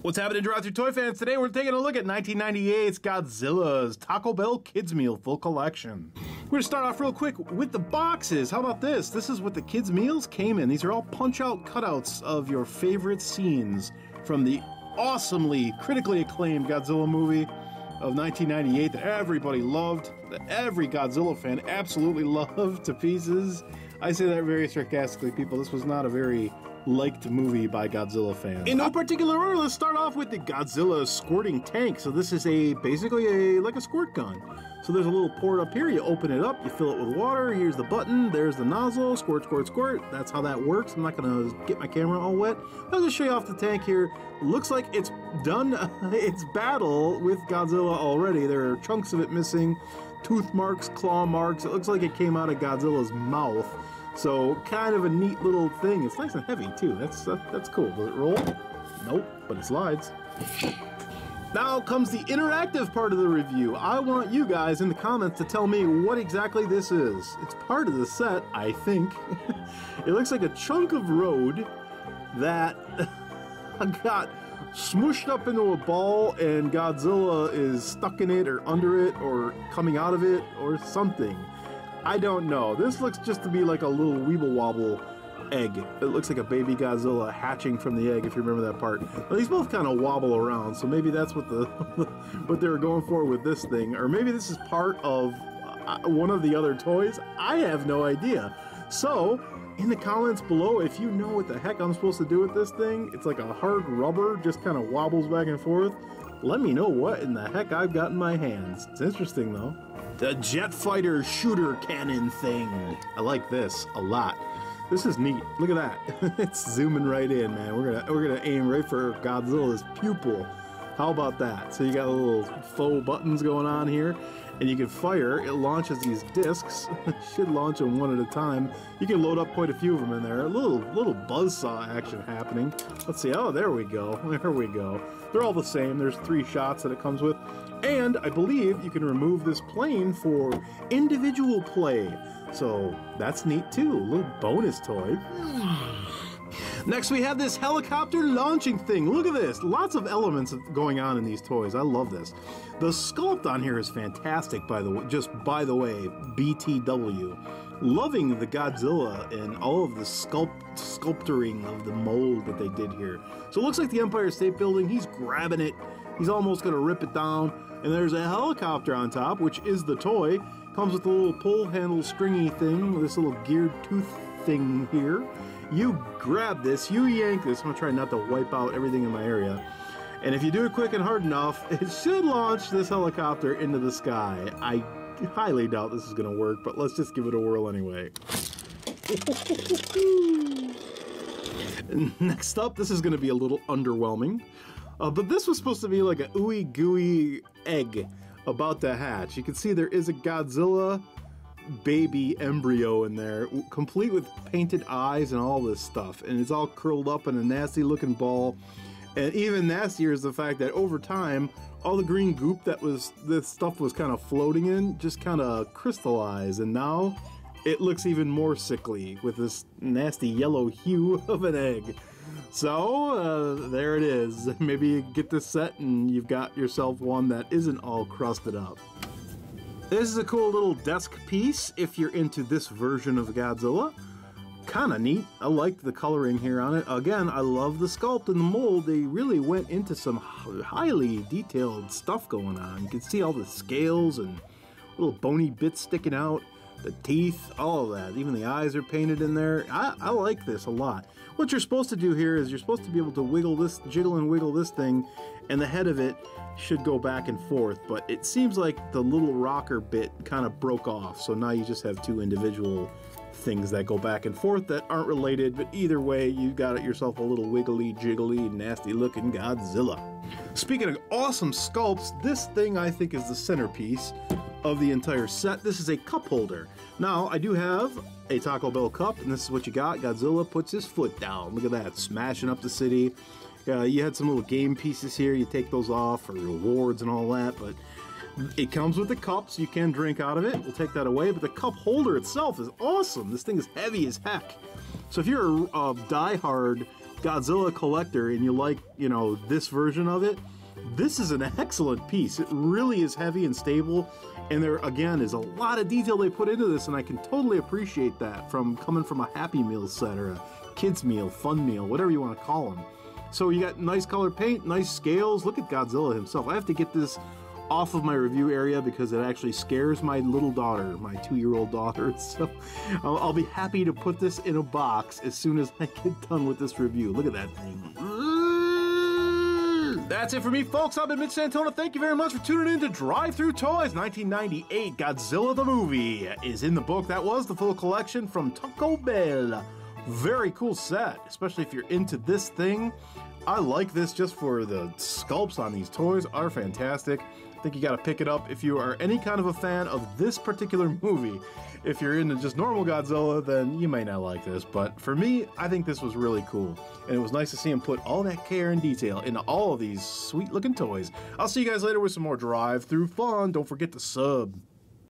What's happening, THRU toy fans? Today we're taking a look at 1998's Godzilla's Taco Bell Kids Meal Full Collection. We're going to start off real quick with the boxes. How about this? This is what the kids' meals came in. These are all punch-out cutouts of your favorite scenes from the awesomely, critically acclaimed Godzilla movie of 1998 that everybody loved, that every Godzilla fan absolutely loved to pieces. I say that very sarcastically, people. This was not a very liked movie by Godzilla fans. In no particular order, let's start off with the Godzilla Squirting Tank. So this is basically like a squirt gun. So there's a little port up here, you open it up, you fill it with water, here's the button, there's the nozzle, squirt, squirt, squirt. That's how that works. I'm not gonna get my camera all wet. I'll just show you off the tank here. Looks like it's done its battle with Godzilla already. There are chunks of it missing, tooth marks, claw marks. It looks like it came out of Godzilla's mouth. So kind of a neat little thing. It's nice and heavy too. That's cool. Does it roll? Nope, but it slides. Now comes the interactive part of the review. I want you guys in the comments to tell me what exactly this is. It's part of the set, I think. It looks like a chunk of road that got smooshed up into a ball and Godzilla is stuck in it or under it or coming out of it or something. I don't know. This looks just to be like a little weeble wobble egg. It looks like a baby Godzilla hatching from the egg, if you remember that part. Well, these both kind of wobble around, so maybe that's what what they were going for with this thing. Or maybe this is part of one of the other toys. I have no idea. So, in the comments below, if you know what the heck I'm supposed to do with this thing, it's like a hard rubber, just kind of wobbles back and forth. Let me know what in the heck I've got in my hands. It's interesting, though. The jet fighter shooter cannon thing. I like this a lot. This is neat. Look at that. It's zooming right in, man. We're gonna aim right for Godzilla's pupil. How about that? So you got little faux buttons going on here, and you can fire. It launches these discs. It should launch them one at a time. You can load up quite a few of them in there. A little buzzsaw action happening. Let's see. Oh, there we go. There we go. They're all the same. There's 3 shots that it comes with. And I believe you can remove this plane for individual play. So that's neat too. A little bonus toy. Next we have this helicopter launching thing. Look at this. Lots of elements going on in these toys. I love this. The sculpt on here is fantastic, by the way. Just by the way, BTW. Loving the Godzilla and all of the sculpturing of the mold that they did here. So it looks like the Empire State Building. He's grabbing it. He's almost going to rip it down. And there's a helicopter on top, which is the toy. Comes with a little pull handle stringy thing, this little geared tooth thing here. You grab this, you yank this. I'm going to try not to wipe out everything in my area. And if you do it quick and hard enough, it should launch this helicopter into the sky. I highly doubt this is going to work, but let's just give it a whirl anyway. Next up, this is going to be a little underwhelming. But this was supposed to be like a ooey gooey egg about to hatch. You can see there is a Godzilla baby embryo in there, complete with painted eyes and all this stuff. And it's all curled up in a nasty looking ball. And even nastier is the fact that over time, all the green goop that this stuff was kind of floating in just kind of crystallized. And now it looks even more sickly with this nasty yellow hue of an egg. So, there it is. Maybe you get this set and you've got yourself one that isn't all crusted up. This is a cool little desk piece if you're into this version of Godzilla. Kinda neat. I liked the coloring here on it. Again, I love the sculpt and the mold. They really went into some highly detailed stuff going on. You can see all the scales and little bony bits sticking out. The teeth, all of that. Even the eyes are painted in there. I like this a lot. What you're supposed to do here is you're supposed to be able to wiggle this, jiggle and wiggle this thing, and the head of it should go back and forth. But it seems like the little rocker bit kind of broke off. So now you just have 2 individual things that go back and forth that aren't related. But either way, you got yourself a little wiggly, jiggly, nasty looking Godzilla. Speaking of awesome sculpts, this thing I think is the centerpiece of the entire set. This is a cup holder. Now, I do have a Taco Bell cup, and this is what you got. Godzilla puts his foot down. Look at that, smashing up the city. You had some little game pieces here. You take those off for rewards and all that, but it comes with the cup, so you can drink out of it. We'll take that away, but the cup holder itself is awesome. This thing is heavy as heck. So if you're a die-hard Godzilla collector and you like, you know, this version of it, this is an excellent piece. It really is heavy and stable, and there, again, is a lot of detail they put into this, and I can totally appreciate that from coming from a Happy Meal set or a kids meal, fun meal, whatever you want to call them. So you got nice color paint, nice scales. Look at Godzilla himself. I have to get this off of my review area because it actually scares my little daughter, my 2-year-old daughter. So I'll be happy to put this in a box as soon as I get done with this review. Look at that thing. That's it for me, folks. I've been Mitch Santona. Thank you very much for tuning in to Drive-Thru Toys. 1998 Godzilla the movie is in the book. That was the full collection from Taco Bell. Very cool set, especially if you're into this thing. I like this just for the sculpts on these toys are fantastic. I think you got to pick it up if you are any kind of a fan of this particular movie. If you're into just normal Godzilla, then you may not like this, but for me, I think this was really cool. And it was nice to see him put all that care and detail into all of these sweet looking toys. I'll see you guys later with some more drive-through fun. Don't forget to sub.